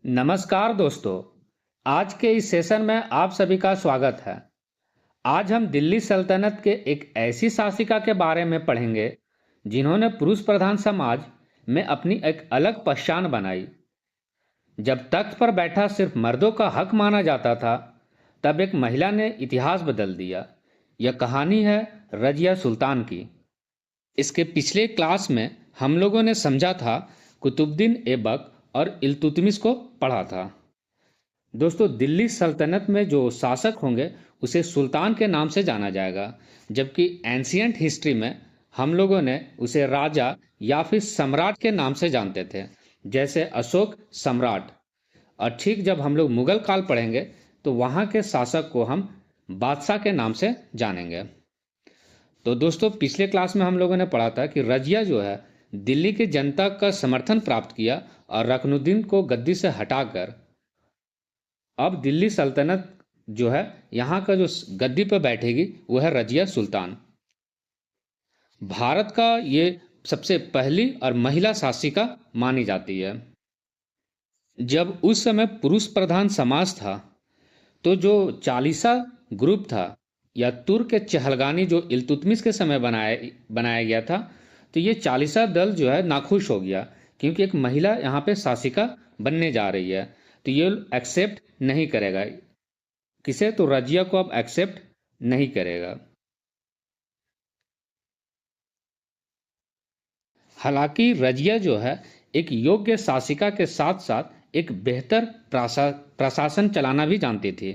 नमस्कार दोस्तों। आज के इस सेशन में आप सभी का स्वागत है। आज हम दिल्ली सल्तनत के एक ऐसी शासिका के बारे में पढ़ेंगे जिन्होंने पुरुष प्रधान समाज में अपनी एक अलग पहचान बनाई। जब तख्त पर बैठा सिर्फ मर्दों का हक माना जाता था, तब एक महिला ने इतिहास बदल दिया। यह कहानी है रजिया सुल्तान की। इसके पिछले क्लास में हम लोगों ने समझा था कुतुबुद्दीन ऐबक और इल्तुतमिश को पढ़ा था। दोस्तों, दिल्ली सल्तनत में जो शासक होंगे उसे सुल्तान के नाम से जाना जाएगा, जबकि एंशियंट हिस्ट्री में हम लोगों ने उसे राजा या फिर सम्राट के नाम से जानते थे, जैसे अशोक सम्राट। और ठीक जब हम लोग मुगल काल पढ़ेंगे तो वहाँ के शासक को हम बादशाह के नाम से जानेंगे। तो दोस्तों, पिछले क्लास में हम लोगों ने पढ़ा था कि रजिया जो है दिल्ली की जनता का समर्थन प्राप्त किया और रुकनुद्दीन को गद्दी से हटाकर अब दिल्ली सल्तनत जो है यहाँ का जो गद्दी पर बैठेगी वो है रजिया सुल्तान। भारत का ये सबसे पहली और महिला शासिका मानी जाती है। जब उस समय पुरुष प्रधान समाज था तो जो चालीसा ग्रुप था या तुर्क के चहलगानी जो इल्तुतमिश के समय बनाया गया था, तो ये चालीसा दल जो है नाखुश हो गया क्योंकि एक महिला यहाँ पे शासिका बनने जा रही है। तो ये एक्सेप्ट नहीं करेगा किसे, तो रजिया को अब एक्सेप्ट नहीं करेगा। हालांकि रजिया जो है एक योग्य शासिका के साथ साथ एक बेहतर प्रशासन चलाना भी जानती थी।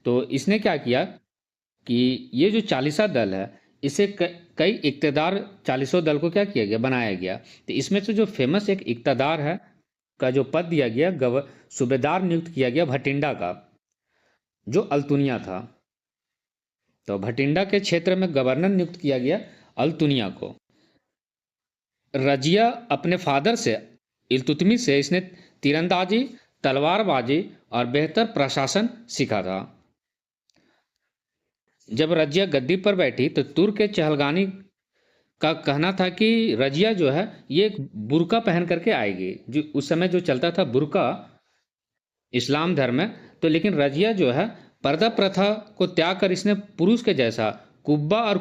तो इसने क्या किया कि ये जो चालीसा दल है इसे कई इक्तदार चालीसों दल को क्या किया गया, बनाया गया। तो इसमें से जो फेमस एक इक्तदार है का जो पद दिया गया, सूबेदार नियुक्त किया गया भटिंडा का, जो अल्तुनिया था। तो भटिंडा के क्षेत्र में गवर्नर नियुक्त किया गया अल्तुनिया को। रजिया अपने फादर से इल्तुतमिश से इसने तीरंदाजी, तलवारबाजी और बेहतर प्रशासन सीखा था। जब रजिया गद्दी पर बैठी तो तुर्क के चहलगानी का कहना था कि रजिया जो है ये एक बुर्का पहन करके आएगी। जो उस समय जो चलता था बुर्का इस्लाम धर्म में, तो लेकिन रजिया जो है पर्दा प्रथा को त्याग कर इसने पुरुष के जैसा कुब्बा और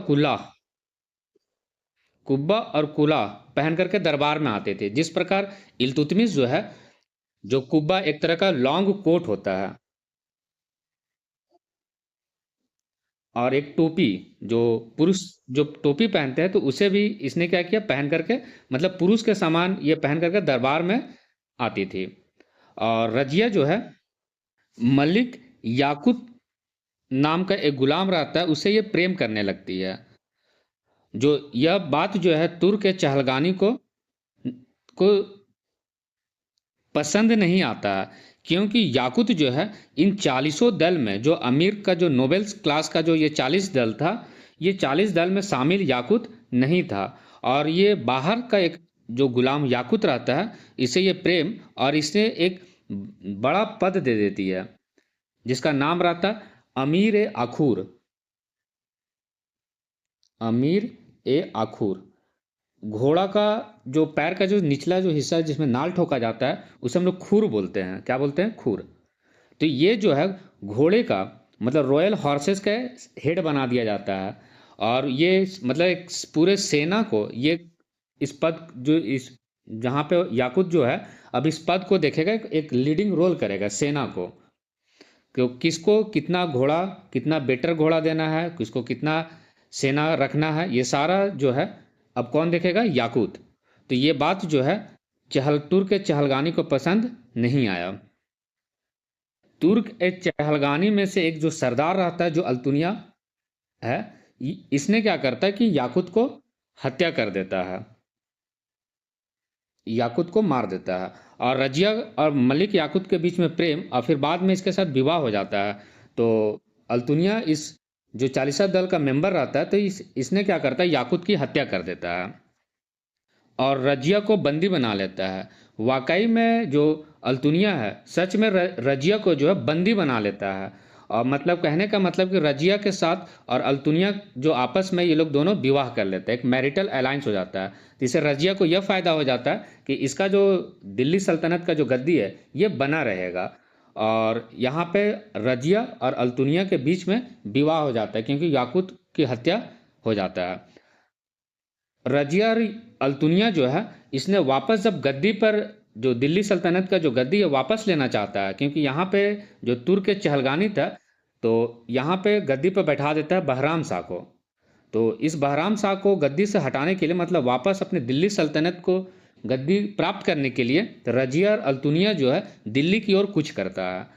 कुला पहन करके दरबार में आते थे। जिस प्रकार इल्तुतमिश जो है, जो कुब्बा एक तरह का लॉन्ग कोट होता है और एक टोपी, जो पुरुष जो टोपी पहनते हैं, तो उसे भी इसने क्या किया, पहन करके मतलब पुरुष के समान ये पहन करके दरबार में आती थी। और रजिया जो है मलिक याकुत नाम का एक गुलाम रहता है, उससे ये प्रेम करने लगती है। जो यह बात जो है तुर्क के चहलगानी को पसंद नहीं आता है, क्योंकि याकुत जो है इन चालीसों दल में जो अमीर का जो नोबेल्स क्लास का जो ये 40 दल था, ये 40 दल में शामिल याकुत नहीं था। और ये बाहर का एक जो गुलाम याकुत रहता है, इसे ये प्रेम और इसे एक बड़ा पद दे देती है जिसका नाम रहता है अमीर ए आखूर। अमीर ए आखूर घोड़ा का जो पैर का जो निचला जो हिस्सा है जिसमें नाल ठोका जाता है उसे हम लोग खूर बोलते हैं। क्या बोलते हैं? खूर। तो ये जो है घोड़े का मतलब रॉयल हॉर्सेस का हेड बना दिया जाता है। और ये मतलब एक पूरे सेना को ये इस पद जो इस जहाँ पे याकुत जो है अब इस पद को देखेगा, एक लीडिंग रोल करेगा सेना को, कि किसको कितना घोड़ा, कितना बेटर घोड़ा देना है, किसको कितना सेना रखना है, ये सारा जो है अब कौन देखेगा? याकूत। तो ये बात जो है तुर्क के चहलगानी को पसंद नहीं आया। तुर्क एक चहलगानी में से एक जो सरदार रहता है जो अल्तुनिया है, इसने क्या करता है कि याकूत को हत्या कर देता है, याकूत को मार देता है। और रजिया और मलिक याकूत के बीच में प्रेम और फिर बाद में इसके साथ विवाह हो जाता है। तो अल्तुनिया इस जो चालीसा दल का मेंबर रहता है, तो इसने क्या करता है, याकूत की हत्या कर देता है और रजिया को बंदी बना लेता है। वाकई में जो अल्तुनिया है सच में रजिया को जो है बंदी बना लेता है और मतलब कहने का मतलब कि रजिया के साथ और अल्तुनिया जो आपस में ये लोग दोनों विवाह कर लेते हैं, एक मैरिटल अलायंस हो जाता है। तो इससे रजिया को यह फ़ायदा हो जाता है कि इसका जो दिल्ली सल्तनत का जो गद्दी है ये बना रहेगा। और यहाँ पे रजिया और अल्तुनिया के बीच में विवाह हो जाता है क्योंकि याकूत की हत्या हो जाता है। रजिया और अल्तुनिया जो है इसने वापस जब गद्दी पर जो दिल्ली सल्तनत का जो गद्दी है वापस लेना चाहता है, क्योंकि यहाँ पे जो तुर्क चहलगानी था तो यहाँ पे गद्दी पर बैठा देता है बहराम शाह को। तो इस बहराम शाह को गद्दी से हटाने के लिए, मतलब वापस अपने दिल्ली सल्तनत को गद्दी प्राप्त करने के लिए, तो रजिया और अल्तुनिया जो है दिल्ली की ओर कूच करता है।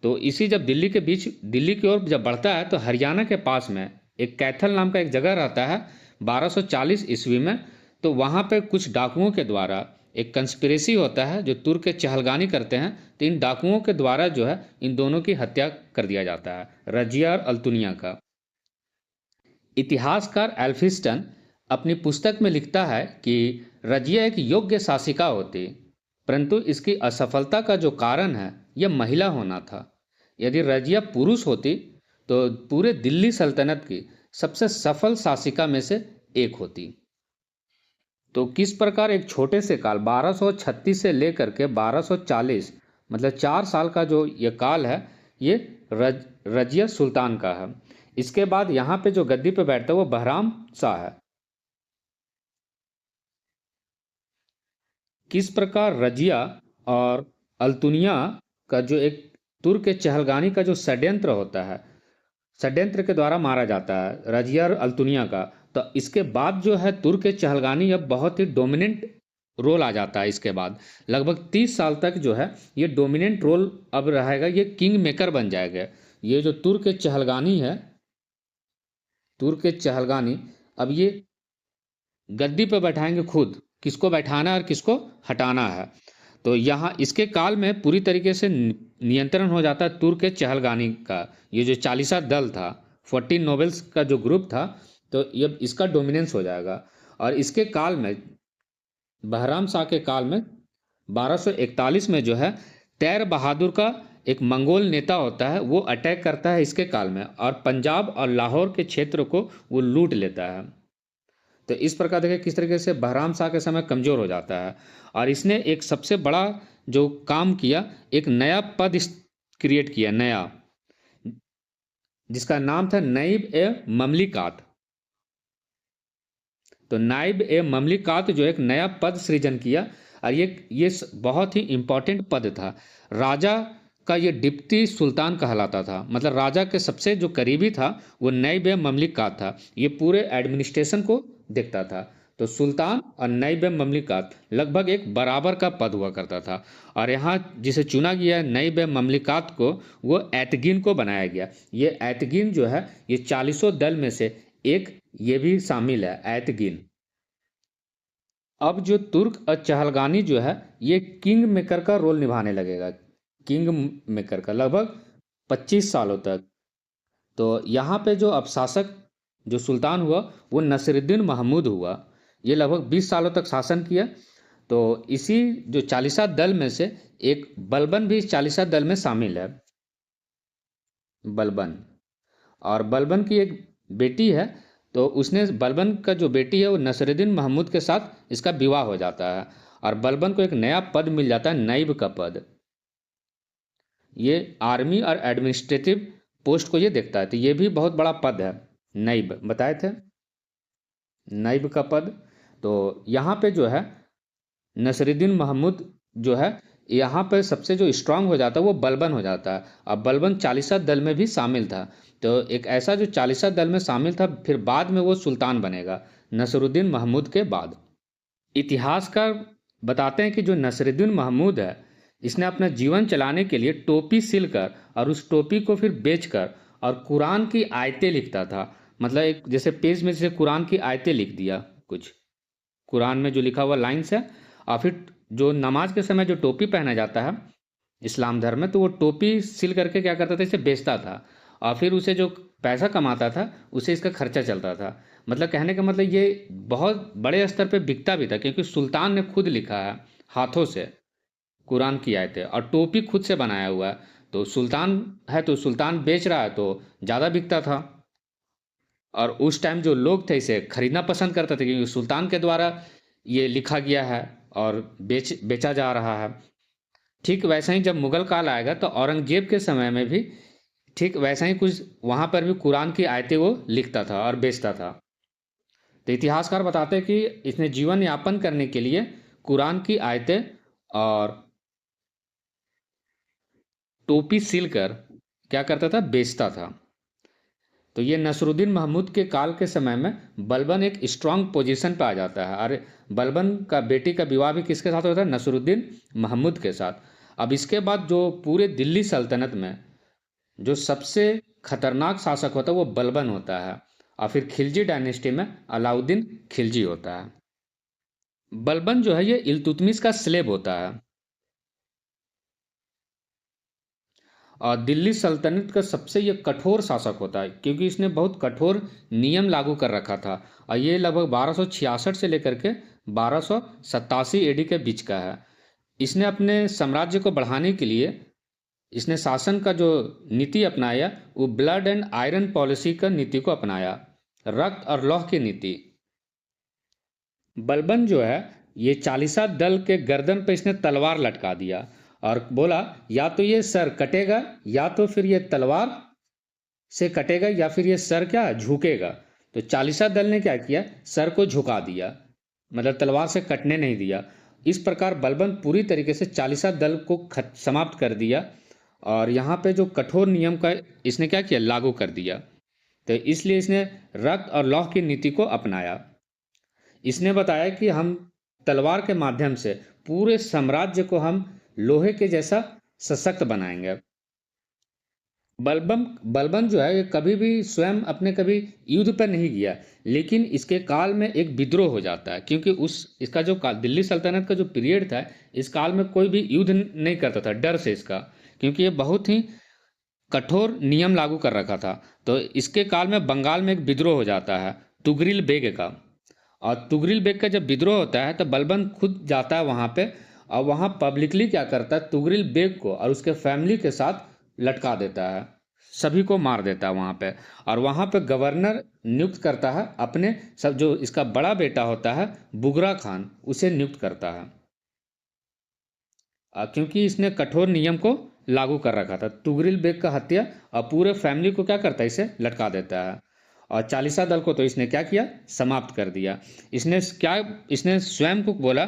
तो इसी जब दिल्ली की ओर जब बढ़ता है तो हरियाणा के पास में एक कैथल नाम का एक जगह रहता है 1240 ईस्वी में। तो वहाँ पे कुछ डाकुओं के द्वारा एक कंस्पिरेसी होता है जो तुर्क के चहलगानी करते हैं। तो इन डाकुओं के द्वारा जो है इन दोनों की हत्या कर दिया जाता है, रजिया और अल्तुनिया का। इतिहासकार एल्फिस्टन अपनी पुस्तक में लिखता है कि रजिया एक योग्य शासिका होती, परंतु इसकी असफलता का जो कारण है यह महिला होना था। यदि रजिया पुरुष होती तो पूरे दिल्ली सल्तनत की सबसे सफल शासिका में से एक होती। तो किस प्रकार एक छोटे से काल 1236 से लेकर के 1240, मतलब 4 साल का जो ये काल है ये रजिया सुल्तान का है। इसके बाद यहाँ पे जो गद्दी पे बैठता है वो बहराम शाह है। किस प्रकार रजिया और अल्तुनिया का जो एक तुर्क चहलगानी का जो षड्यंत्र होता है, षड्यंत्र के द्वारा मारा जाता है रजिया और अल्तुनिया का। तो इसके बाद जो है तुर्क चहलगानी अब बहुत ही डोमिनेंट रोल आ जाता है। इसके बाद लगभग 30 साल तक जो है ये डोमिनेंट रोल अब रहेगा, ये किंग मेकर बन जाएगा। ये जो तुर्क चहलगानी है, तुर्क चहलगानी अब ये गद्दी पे बैठाएंगे खुद, किसको बैठाना है और किसको हटाना है। तो यहाँ इसके काल में पूरी तरीके से नियंत्रण हो जाता है तुर्क चहलगानी का। ये जो चालीसा दल था, 14 नोबल्स का जो ग्रुप था, तो ये इसका डोमिनेंस हो जाएगा। और इसके काल में बहराम शाह के काल में 1241 में जो है तैर बहादुर का एक मंगोल नेता होता है, वो अटैक करता है इसके काल में और पंजाब और लाहौर के क्षेत्र को वो लूट लेता है। तो इस प्रकार देखिए किस तरीके से बहराम शाह के समय कमज़ोर हो जाता है। और इसने एक सबसे बड़ा जो काम किया, एक नया पद क्रिएट किया, नया, जिसका नाम था नाइब ए ममलिकात। तो नाइब ए ममलिकात जो एक नया पद सृजन किया, और ये बहुत ही इम्पोर्टेंट पद था। राजा का ये डिप्टी सुल्तान कहलाता था, मतलब राजा के सबसे जो करीबी था वो नाइब ए ममलिकात था। ये पूरे एडमिनिस्ट्रेशन को देखता था। तो सुल्तान और नाइब ए ममलिकात लगभग एक बराबर का पद हुआ करता था। और यहाँ जिसे चुना गया है नाइब ए ममलिकात को, वो ऐतगिन को बनाया गया। ये ऐतगिन जो है ये 40 दल में से एक ये भी शामिल है, ऐतगिन। अब जो तुर्क और चहलगानी जो है ये किंग मेकर का रोल निभाने लगेगा, किंग मेकर का, लगभग 25 सालों तक। तो यहाँ पे जो अब शासक जो सुल्तान हुआ वो नसीरुद्दीन महमूद हुआ। ये लगभग 20 सालों तक शासन किया। तो इसी जो चालीसा दल में से एक बलबन भी इस चालीसा दल में शामिल है, बलबन। और बलबन की एक बेटी है, तो उसने बलबन का जो बेटी है वो नसीरुद्दीन महमूद के साथ इसका विवाह हो जाता है और बलबन को एक नया पद मिल जाता है, नाइब का पद। ये आर्मी और एडमिनिस्ट्रेटिव पोस्ट को ये देखता है। तो ये भी बहुत बड़ा पद है, नाइब बताए थे, नाइब का पद। तो यहाँ पे जो है नसीरुद्दीन महमूद जो है यहाँ पे सबसे जो स्ट्रांग हो जाता है वो बलबन हो जाता है। अब बलबन चालीसा दल में भी शामिल था। तो एक ऐसा जो चालीसा दल में शामिल था, फिर बाद में वो सुल्तान बनेगा नसीरुद्दीन महमूद के बाद। इतिहासकार बताते हैं कि जो नसीरुद्दीन महमूद है इसने अपना जीवन चलाने के लिए टोपी सिलकर और उस टोपी को फिर बेचकर और कुरान की आयतें लिखता था। मतलब एक जैसे पेज में जैसे कुरान की आयतें लिख दिया, कुछ कुरान में जो लिखा हुआ लाइन्स है। और फिर जो नमाज के समय जो टोपी पहना जाता है इस्लाम धर्म में, तो वो टोपी सिल करके क्या करता था, इसे बेचता था और फिर उसे जो पैसा कमाता था उसे इसका खर्चा चलता था। मतलब कहने का मतलब ये बहुत बड़े स्तर पे बिकता भी था, क्योंकि सुल्तान ने खुद लिखा है हाथों से कुरान की आयतें और टोपी खुद से बनाया हुआ है। तो सुल्तान है तो सुल्तान बेच रहा है तो ज़्यादा बिकता था, और उस टाइम जो लोग थे इसे खरीदना पसंद करते थे क्योंकि सुल्तान के द्वारा ये लिखा गया है और बेचा जा रहा है। ठीक वैसा ही जब मुगल काल आएगा तो औरंगजेब के समय में भी ठीक वैसा ही कुछ वहाँ पर भी कुरान की आयतें वो लिखता था और बेचता था। तो इतिहासकार बताते हैं कि इसने जीवन यापन करने के लिए कुरान की आयतें और टोपी सिलकर क्या करता था, बेचता था। तो ये नसरुद्दीन महमूद के काल के समय में बलबन एक स्ट्रांग पोजीशन पर आ जाता है, और बलबन का बेटी का विवाह भी किसके साथ होता है, नसरुद्दीन महमूद के साथ। अब इसके बाद जो पूरे दिल्ली सल्तनत में जो सबसे खतरनाक शासक होता है वो बलबन होता है, और फिर खिलजी डायनेस्टी में अलाउद्दीन खिलजी होता है। बलबन जो है ये इल्तुतमिश का स्लेब होता है और दिल्ली सल्तनत का सबसे ये कठोर शासक होता है क्योंकि इसने बहुत कठोर नियम लागू कर रखा था, और ये लगभग 1266 से लेकर के 1287 एडी के बीच का है। इसने अपने साम्राज्य को बढ़ाने के लिए इसने शासन का जो नीति अपनाया वो ब्लड एंड आयरन पॉलिसी का नीति को अपनाया, रक्त और लौह की नीति। बलबन जो है ये चालीसा दल के गर्दन पे इसने तलवार लटका दिया और बोला या तो ये सर कटेगा या तो फिर ये तलवार से कटेगा या फिर ये सर क्या झुकेगा। तो चालीसा दल ने क्या किया, सर को झुका दिया, मतलब तलवार से कटने नहीं दिया। इस प्रकार बलबन पूरी तरीके से चालीसा दल को समाप्त कर दिया और यहाँ पे जो कठोर नियम का इसने क्या किया, लागू कर दिया। तो इसलिए इसने रक्त और लौह की नीति को अपनाया। इसने बताया कि हम तलवार के माध्यम से पूरे साम्राज्य को हम लोहे के जैसा सशक्त बनाएंगे। बलबन जो है ये कभी भी स्वयं अपने कभी युद्ध पर नहीं गया, लेकिन इसके काल में एक विद्रोह हो जाता है क्योंकि इसका जो दिल्ली सल्तनत का जो पीरियड था इस काल में कोई भी युद्ध नहीं करता था डर से इसका, क्योंकि ये बहुत ही कठोर नियम लागू कर रखा था। तो इसके काल में बंगाल में एक विद्रोह हो जाता है तुगरिल बेग का, और तुगरिल बेग का जब विद्रोह होता है तो बलबन खुद जाता है वहाँ पे और वहाँ पब्लिकली क्या करता है, तुगरिल बेग को और उसके फैमिली के साथ लटका देता है, सभी को मार देता है वहाँ पे। और वहाँ पे गवर्नर नियुक्त करता है अपने सब, जो इसका बड़ा बेटा होता है बुगरा खान उसे नियुक्त करता है क्योंकि इसने कठोर नियम को लागू कर रखा था। तुगरिल बेग का हत्या और पूरे फैमिली को क्या करता है, इसे लटका देता है। और चालीसा दल को तो इसने क्या किया, समाप्त कर दिया। इसने स्वयं को बोला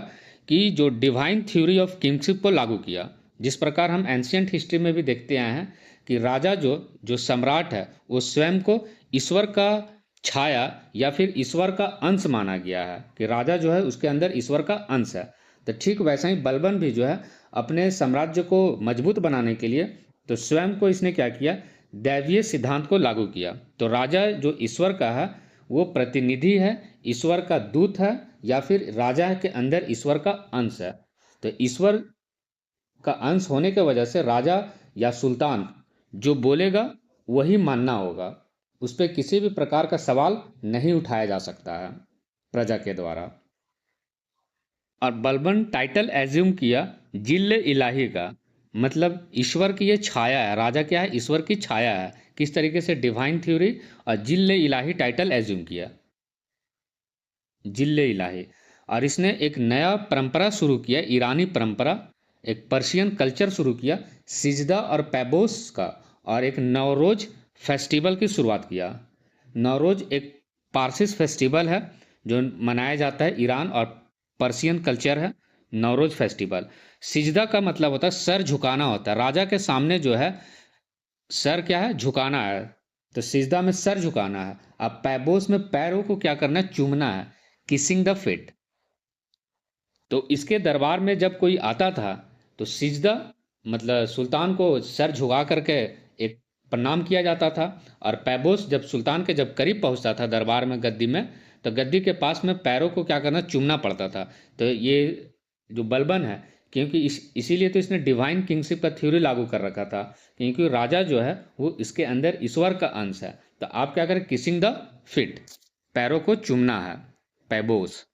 कि जो डिवाइन थ्योरी ऑफ किंगशिप को लागू किया, जिस प्रकार हम एंशियंट हिस्ट्री में भी देखते आए हैं कि राजा जो सम्राट है वो स्वयं को ईश्वर का छाया या फिर ईश्वर का अंश माना गया है, कि राजा जो है उसके अंदर ईश्वर का अंश है। तो ठीक वैसा ही बलबन भी जो है अपने साम्राज्य को मजबूत बनाने के लिए तो स्वयं को इसने क्या किया, दैवीय सिद्धांत को लागू किया। तो राजा जो ईश्वर का है वो प्रतिनिधि है, ईश्वर का दूत है, या फिर राजा के अंदर ईश्वर का अंश है। तो ईश्वर का अंश होने की वजह से राजा या सुल्तान जो बोलेगा वही मानना होगा, उस पर किसी भी प्रकार का सवाल नहीं उठाया जा सकता है प्रजा के द्वारा। और बलबन टाइटल एज्यूम किया जिल्ल इलाही का, मतलब ईश्वर की ये छाया है, राजा क्या है, ईश्वर की छाया है। किस तरीके से, डिवाइन थ्योरी और जिल्ल इलाही टाइटल एज्यूम किया, जिल्ल इलाही। और इसने एक नया परंपरा शुरू किया, ईरानी परंपरा, एक पर्शियन कल्चर शुरू किया, सिजदा और पैबोस का, और एक नवरोज फेस्टिवल की शुरुआत किया। नवरोज एक पारसिस फेस्टिवल है जो मनाया जाता है, ईरान और पर्शियन कल्चर है नवरोज फेस्टिवल। सिजदा का मतलब होता है सर झुकाना होता है, राजा के सामने जो है सर क्या है, झुकाना है। तो सिजदा में सर झुकाना है। अब पैबोस में पैरों को क्या करना है, चूमना है, किसिंग द फीट। तो इसके दरबार में जब कोई आता था तो सिजदा मतलब सुल्तान को सर झुका करके एक प्रणाम किया जाता था, और पैबोस जब सुल्तान के जब करीब पहुंचता था दरबार में गद्दी में, तो गद्दी के पास में पैरों को क्या करना, चूमना पड़ता था। तो ये जो बलबन है, क्योंकि इसीलिए तो इसने डिवाइन किंगशिप का थ्योरी लागू कर रखा था, क्योंकि राजा जो है वो इसके अंदर ईश्वर का अंश है। तो आप क्या करें, किसिंग द फीट, पैरों को चूमना है, पैबोस।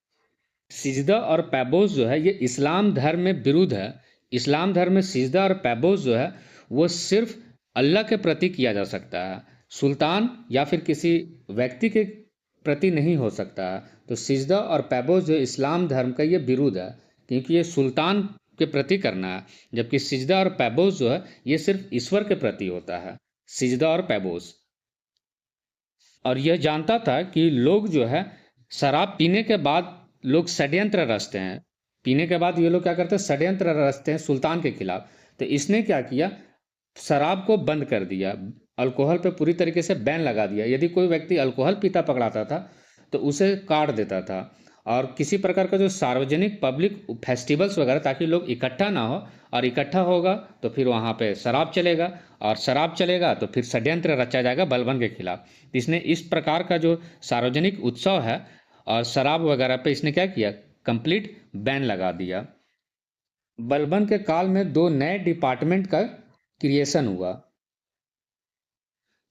सिजदा और पैबोस जो है ये इस्लाम धर्म में विरुद्ध है। इस्लाम धर्म में सिजदा और पैबोस जो है वो सिर्फ अल्लाह के प्रति किया जा सकता है, सुल्तान या फिर किसी व्यक्ति के प्रति नहीं हो सकता है। तो सिजदा और पैबोज जो इस्लाम धर्म का ये विरुद्ध है, क्योंकि ये सुल्तान के प्रति करना है, जबकि सिजदा और पैबोज जो है ये सिर्फ ईश्वर के प्रति होता है, सिजदा और पैबोज। और यह जानता था कि लोग जो है शराब पीने के बाद लोग षड्यंत्र रचते हैं, पीने के बाद ये लोग क्या करते हैं, षड्यंत्र रचते हैं सुल्तान के खिलाफ। तो इसने क्या किया, शराब को बंद कर दिया, अल्कोहल पे पूरी तरीके से बैन लगा दिया। यदि कोई व्यक्ति अल्कोहल पीता पकड़ाता था तो उसे काट देता था। और किसी प्रकार का जो सार्वजनिक पब्लिक फेस्टिवल्स वगैरह, ताकि लोग इकट्ठा ना हो, और इकट्ठा होगा तो फिर वहाँ पे शराब चलेगा, और शराब चलेगा तो फिर षड्यंत्र रचा जाएगा बलबन के खिलाफ। तो इसने इस प्रकार का जो सार्वजनिक उत्सव है और शराब वगैरह पे इसने क्या किया, कंप्लीट बैन लगा दिया। बलबन के काल में दो नए डिपार्टमेंट का क्रिएशन हुआ।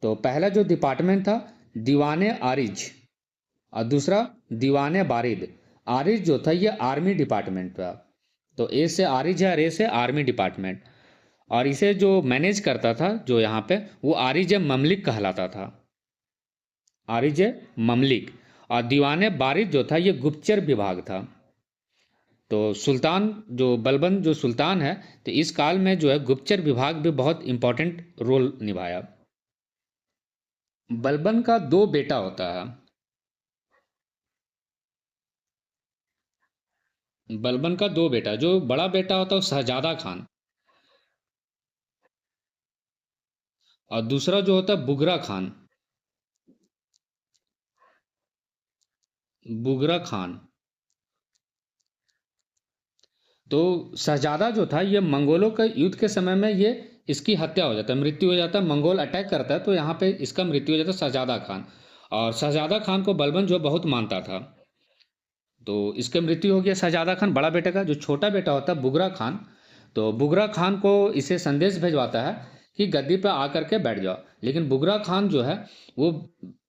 तो पहला जो डिपार्टमेंट था दीवाने आरिज, और दूसरा दीवाने बारिद। आरिज जो था ये आर्मी डिपार्टमेंट था। तो ए से आरिज है और ए से आर्मी डिपार्टमेंट। और इसे जो मैनेज करता था जो यहाँ पे, वो आरिज ममलिक कहलाता था, आरिज ममलिक। और दीवाने बारिद जो था ये गुप्तचर विभाग था। तो सुल्तान जो बलबन जो सुल्तान है, तो इस काल में जो है गुप्तचर विभाग भी बहुत इंपॉर्टेंट रोल निभाया। बलबन का दो बेटा होता है। बलबन का दो बेटा, जो बड़ा बेटा होता है वो शहजादा खान, और दूसरा जो होता है बुगरा खान, बुगरा खान। तो शहजादा जो था ये मंगोलों के युद्ध के समय में ये इसकी हत्या हो जाता है, मृत्यु हो जाता है। मंगोल अटैक करता है तो यहाँ पे इसका मृत्यु हो जाता है, शहजादा खान। और शहजादा खान को बलबन जो बहुत मानता था। तो इसके मृत्यु हो गया शहजादा खान बड़ा बेटे का। जो छोटा बेटा होता है बुगरा खान, तो बुगरा खान को इसे संदेश भेजवाता है कि गद्दी पे आकर के बैठ जाओ। लेकिन बुगरा खान जो है वो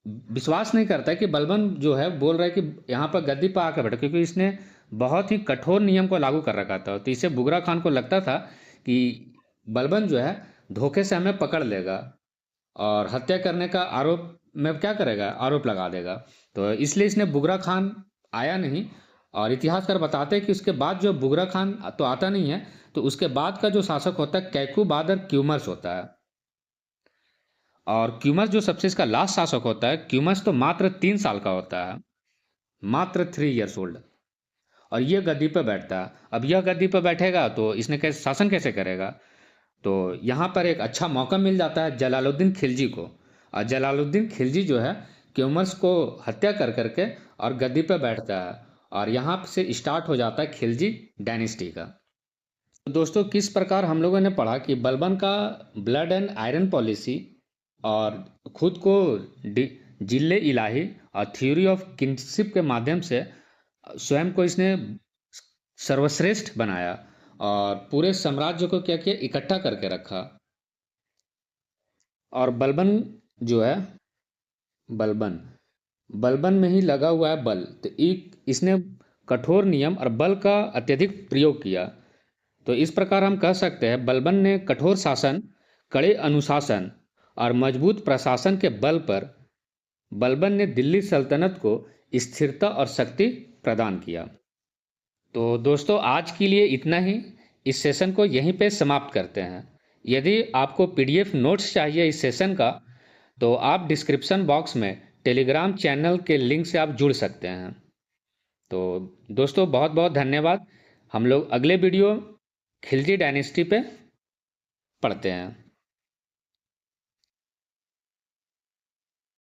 विश्वास नहीं करता है कि बलबन जो है बोल रहा है कि यहाँ पर गद्दी पर आकर बैठो, क्योंकि इसने बहुत ही कठोर नियम को लागू कर रखा था। तो इसे बुगरा खान को लगता था कि बलबन जो है धोखे से हमें पकड़ लेगा और हत्या करने का आरोप में क्या करेगा, आरोप लगा देगा। तो इसलिए इसने बुगरा खान आया नहीं। और इतिहासकार बताते हैं कि उसके बाद जो बुगरा खान तो आता नहीं है, तो उसके बाद का जो शासक होता है कैकू बादर क्यूमर्स होता है। और क्यूमर्स जो सबसे इसका लास्ट शासक होता है, क्यूमर्स तो मात्र 3 साल का होता है, मात्र 3 years old। और ये गद्दी पर बैठता है। अब यह गद्दी पर बैठेगा तो इसने कैसे शासन कैसे करेगा। तो यहाँ पर एक अच्छा मौका मिल जाता है जलालुद्दीन खिलजी को। और जलालुद्दीन खिलजी जो है क्यूमर्स को हत्या कर करके और गद्दी पर बैठता है। और यहाँ से स्टार्ट हो जाता है खिलजी डायनेस्टी का। तो दोस्तों किस प्रकार हम लोगों ने पढ़ा कि बलबन का ब्लड एंड आयरन पॉलिसी और खुद को जिले इलाही और थ्योरी ऑफ किंगशिप के माध्यम से स्वयं को इसने सर्वश्रेष्ठ बनाया और पूरे साम्राज्य को क्या किया, इकट्ठा करके रखा। और बलबन जो है, बलबन बलबन में ही लगा हुआ है बल। तो एक इसने कठोर नियम और बल का अत्यधिक प्रयोग किया। तो इस प्रकार हम कह सकते हैं बलबन ने कठोर शासन, कड़े अनुशासन और मजबूत प्रशासन के बल पर बलबन ने दिल्ली सल्तनत को स्थिरता और शक्ति प्रदान किया। तो दोस्तों आज के लिए इतना ही। इस सेशन को यहीं पे समाप्त करते हैं। यदि आपको पीडीएफ नोट्स चाहिए इस सेशन का, तो आप डिस्क्रिप्शन बॉक्स में टेलीग्राम चैनल के लिंक से आप जुड़ सकते हैं। तो दोस्तों बहुत बहुत धन्यवाद। हम लोग अगले वीडियो खिलजी डायनेस्टी पे पढ़ते हैं।